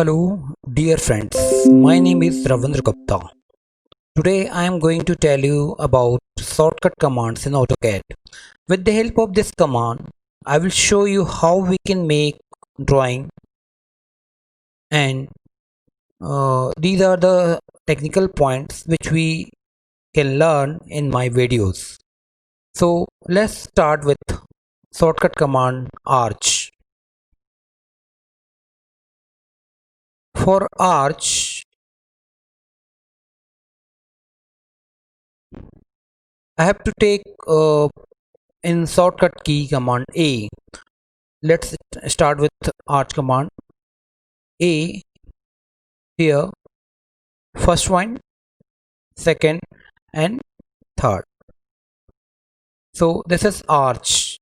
Hello, dear friends. My name is Ravindra Gupta. Today I am going to tell you about shortcut commands in AutoCAD. With the help of this command, I will show you how we can make drawing, and these are the technical points which we can learn in my videos. So let's start with shortcut command arch. For arch, I have to take in shortcut key command A. Let's start with arch command A. Here, first one, second, and third. So this is arch.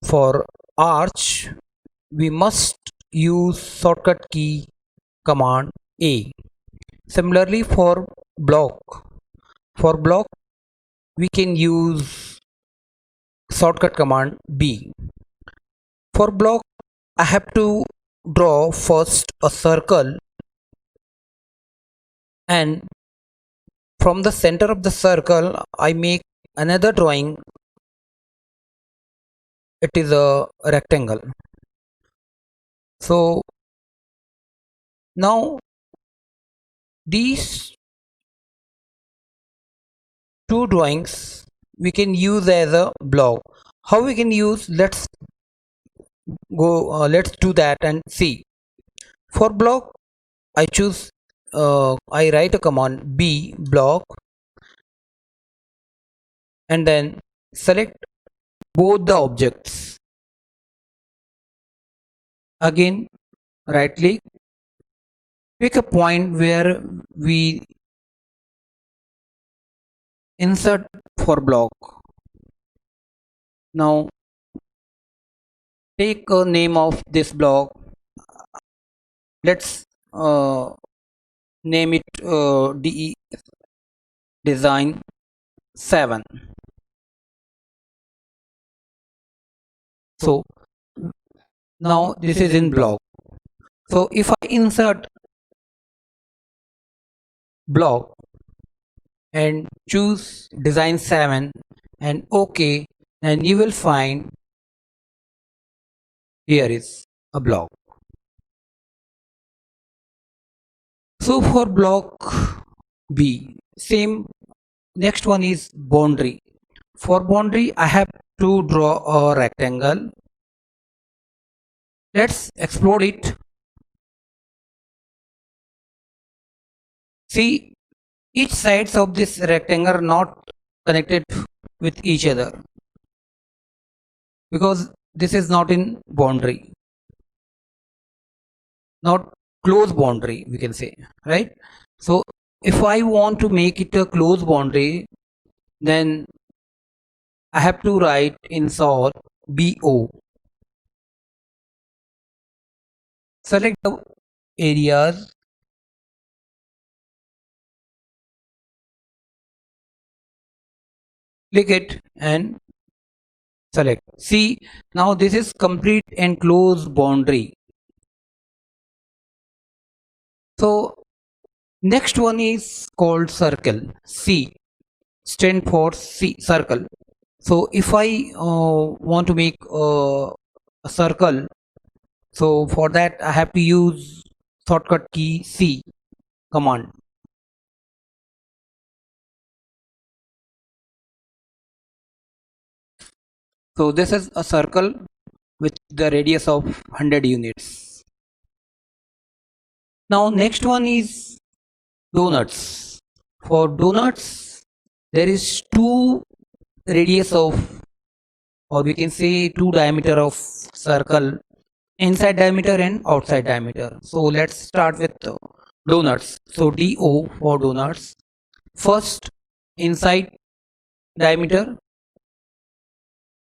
For arch, we must use shortcut key command A. Similarly, for block, we can use shortcut command B. For block, I have to draw first a circle, and from the center of the circle, I make another drawing. It is a rectangle. So now these two drawings we can use as a block. How we can use? Let's do that and see. For block, I choose. I write a command B block and then select both the objects. Again, right click, pick a point where we insert for block. Now take a name of this block. Let's name it DE design 7. So now this is in block. So if I insert block and choose design 7 and OK, then you will find here is a block. So for block B, same. Next one is boundary. For boundary, I have to draw a rectangle. Let's explode it. See, each sides of this rectangle are not connected with each other because this is not in boundary, not close boundary, we can say, right? So if I want to make it a close boundary, then I have to write in sort BO. Select the areas, click it and select. See, now this is complete and close boundary. So next one is called circle. C stand for C, circle. So if I want to make a circle, so for that I have to use shortcut key C command. So this is a circle with the radius of 100 units. Now next one is donuts. For donuts, there is two radius of, or we can say two diameter of circle, inside diameter and outside diameter. So let's start with donuts. So DO for donuts. First, inside diameter,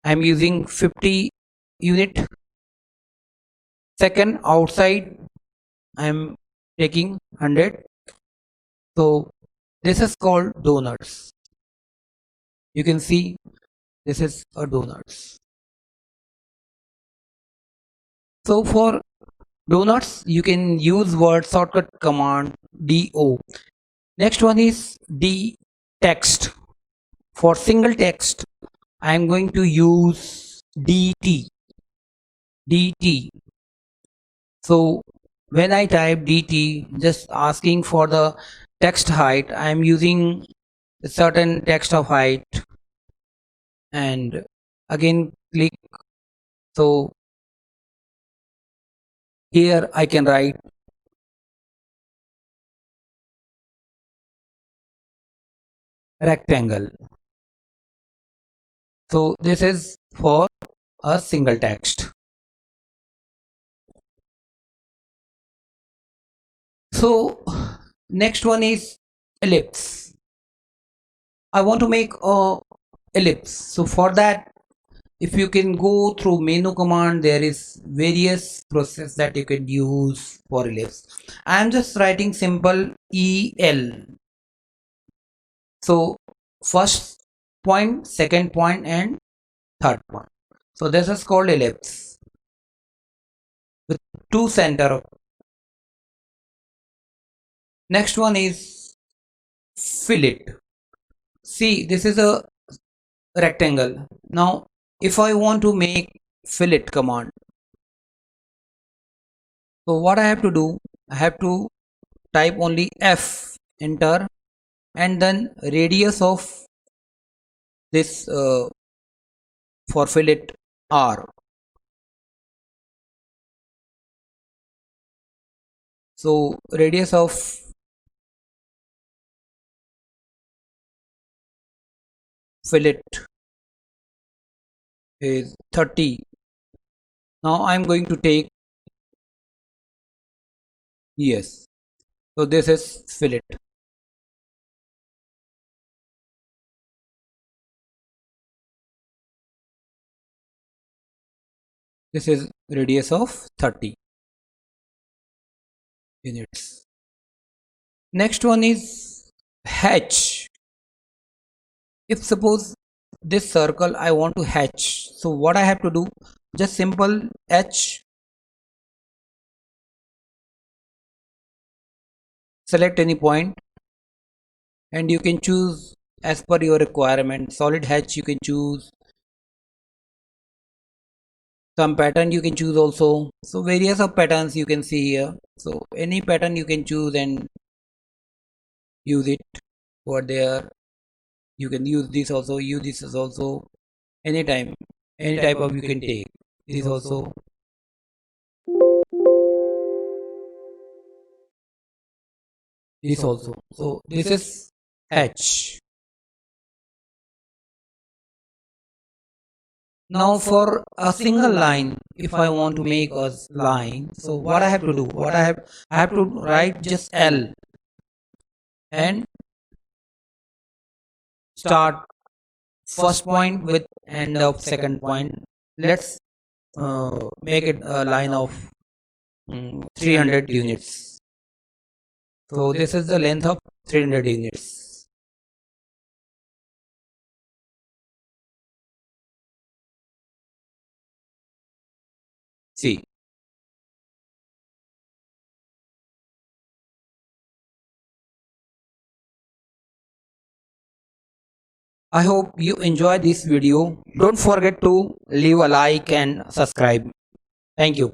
I am using 50 unit. Second, outside, I am taking 100. So this is called donuts. You can see this is a donuts. So for Donuts, you can use word shortcut command do. Next one is d text. For single text, I am going to use dt. So when I type dt, just asking for the text height, I am using a certain text of height, and again click. So here I can write rectangle. So this is for a single text. So next one is ellipse. I want to make a ellipse. So for that, if you can go through menu command, there is various process that you can use for ellipse. I am just writing simple el. So first point, second point, and third point. So this is called ellipse with two center. Next one is fillet. See, this is a rectangle. Now if I want to make fillet command, so what I have to do, I have to type only F, enter, and then radius of this for fillet R. So radius of fillet is 30. Now I'm going to take, yes, so this is fillet. This is radius of 30 units. Next one is hatch. If suppose this circle I want to hatch, so what I have to do, just simple H, select any point, and you can choose as per your requirement. Solid hatch you can choose, some pattern you can choose also. So various of patterns you can see here. So any pattern you can choose and use it over there. You can use this also, use this as also, anytime, any type of you can take this also. This also. So this is H. Now for a single line, if I want to make a line, so what I have to do, I have to write just L and start first point with end of second point. Let's make it a line of 300 units. So this is the length of 300 units. See, I hope you enjoy this video. Don't forget to leave a like and subscribe. Thank you.